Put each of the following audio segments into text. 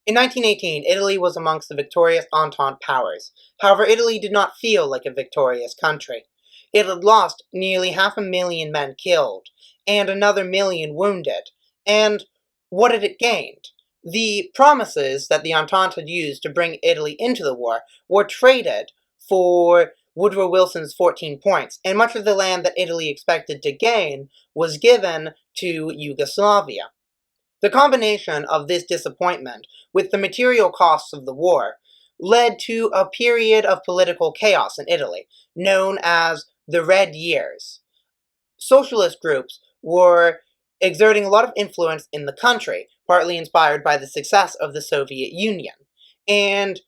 In 1918, Italy was amongst the victorious Entente powers. However, Italy did not feel like a victorious country. It had lost nearly 500,000 men killed, and another million wounded. And what had it gained? The promises that the Entente had used to bring Italy into the war were traded for Woodrow Wilson's 14 points, and much of the land that Italy expected to gain was given to Yugoslavia. The combination of this disappointment with the material costs of the war led to a period of political chaos in Italy, known as the Red Years. Socialist groups were exerting a lot of influence in the country, partly inspired by the success of the Soviet Union. And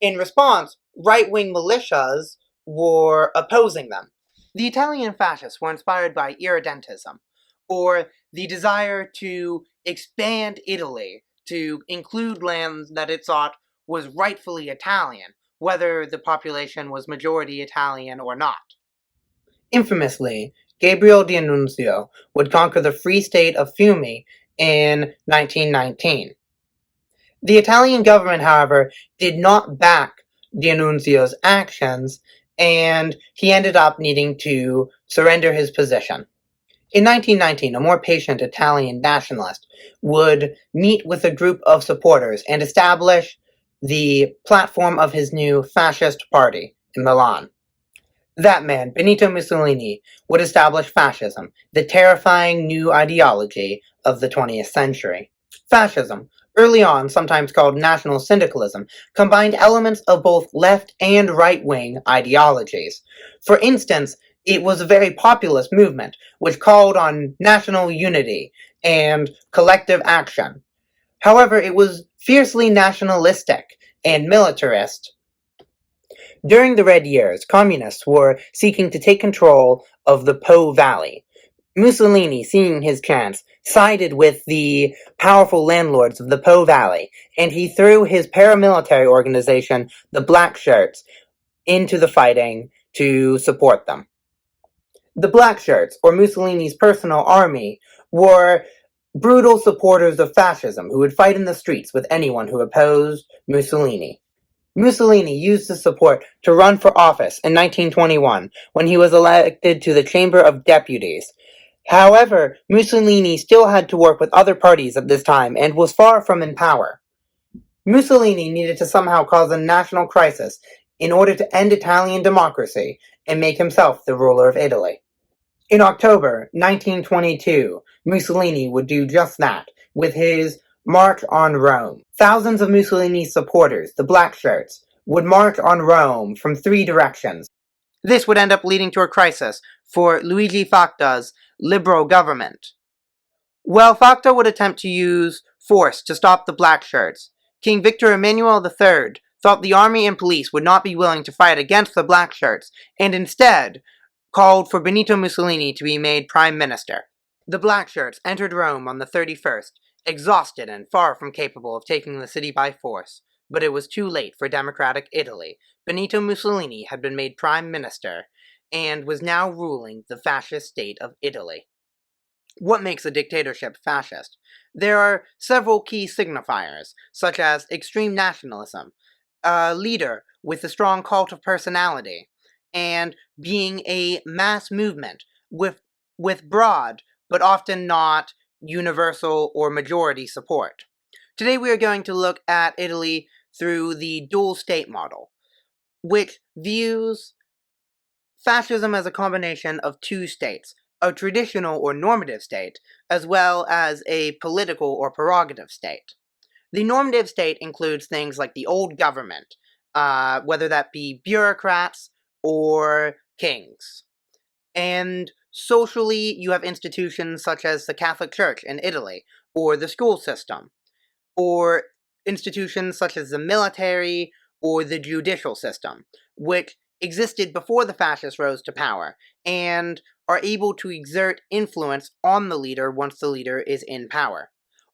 in response, right-wing militias were opposing them. The Italian fascists were inspired by irredentism, or the desire to expand Italy to include lands that it thought was rightfully Italian, whether the population was majority Italian or not. Infamously, Gabriele D'Annunzio would conquer the Free State of Fiume in 1919. The Italian government, however, did not back D'Annunzio's actions, and he ended up needing to surrender his position. In 1919, a more patient Italian nationalist would meet with a group of supporters and establish the platform of his new fascist party in Milan. That man, Benito Mussolini, would establish fascism, the terrifying new ideology of the 20th century. Fascism, early on sometimes called National Syndicalism, combined elements of both left and right-wing ideologies. For instance, it was a very populist movement, which called on national unity and collective action. However, it was fiercely nationalistic and militarist. During the Red Years, communists were seeking to take control of the Po Valley. Mussolini, seeing his chance, sided with the powerful landlords of the Po Valley, and he threw his paramilitary organization, the Black Shirts, into the fighting to support them. The Black Shirts, or Mussolini's personal army, were brutal supporters of fascism who would fight in the streets with anyone who opposed Mussolini. Mussolini used this support to run for office in 1921 when he was elected to the Chamber of Deputies. However, Mussolini still had to work with other parties at this time and was far from in power. Mussolini needed to somehow cause a national crisis in order to end Italian democracy and make himself the ruler of Italy. In October 1922, Mussolini would do just that with his March on Rome. Thousands of Mussolini's supporters, the Black Shirts, would march on Rome from 3 directions. This would end up leading to a crisis for Luigi Facta's liberal government. While Facta would attempt to use force to stop the Black Shirts, King Victor Emmanuel III thought the army and police would not be willing to fight against the Black Shirts, and instead called for Benito Mussolini to be made prime minister. The Black Shirts entered Rome on the 31st, exhausted and far from capable of taking the city by force, but it was too late for democratic Italy. Benito Mussolini had been made prime minister, and was now ruling the fascist state of Italy. What makes a dictatorship fascist? There are several key signifiers, such as extreme nationalism, a leader with a strong cult of personality, and being a mass movement with broad, but often not universal or majority support. Today we are going to look at Italy through the dual state model, which views fascism as a combination of 2 states, a traditional or normative state, as well as a political or prerogative state. The normative state includes things like the old government, whether that be bureaucrats or kings. And socially, you have institutions such as the Catholic Church in Italy, or the school system, or institutions such as the military or the judicial system, which existed before the fascists rose to power, and are able to exert influence on the leader once the leader is in power.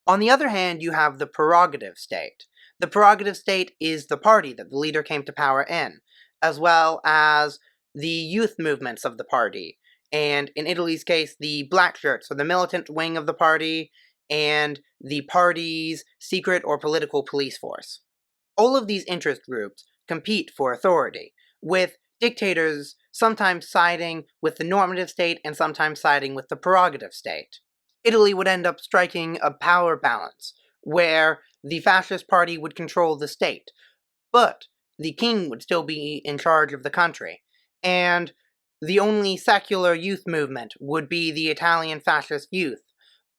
On the other hand, you have the prerogative state. The prerogative state is the party that the leader came to power in, as well as the youth movements of the party, and in Italy's case, the Black Shirts, or the militant wing of the party, and the party's secret or political police force. All of these interest groups compete for authority, with dictators sometimes siding with the normative state and sometimes siding with the prerogative state. Italy would end up striking a power balance, where the fascist party would control the state, but the king would still be in charge of the country, and the only secular youth movement would be the Italian fascist youth,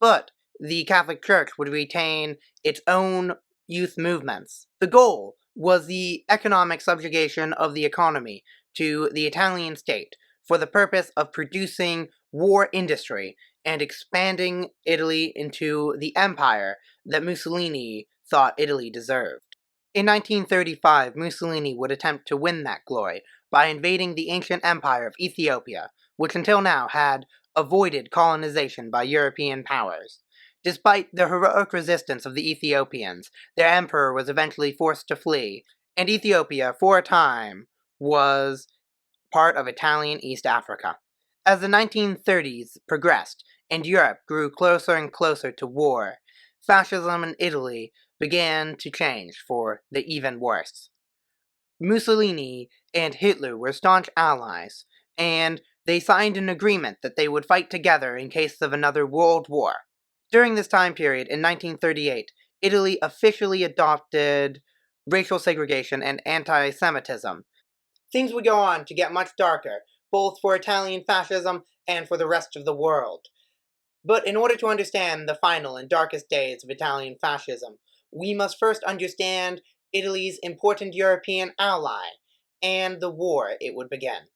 but the Catholic Church would retain its own youth movements. The goal was the economic subjugation of the economy to the Italian state for the purpose of producing war industry and expanding Italy into the empire that Mussolini thought Italy deserved. In 1935, Mussolini would attempt to win that glory by invading the ancient empire of Ethiopia, which until now had avoided colonization by European powers. Despite the heroic resistance of the Ethiopians, their emperor was eventually forced to flee, and Ethiopia, for a time, was part of Italian East Africa. As the 1930s progressed and Europe grew closer and closer to war, fascism in Italy began to change for the even worse. Mussolini and Hitler were staunch allies, and they signed an agreement that they would fight together in case of another world war. During this time period, in 1938, Italy officially adopted racial segregation and anti-Semitism. Things would go on to get much darker, both for Italian fascism and for the rest of the world. But in order to understand the final and darkest days of Italian fascism, we must first understand Italy's important European ally and the war it would begin.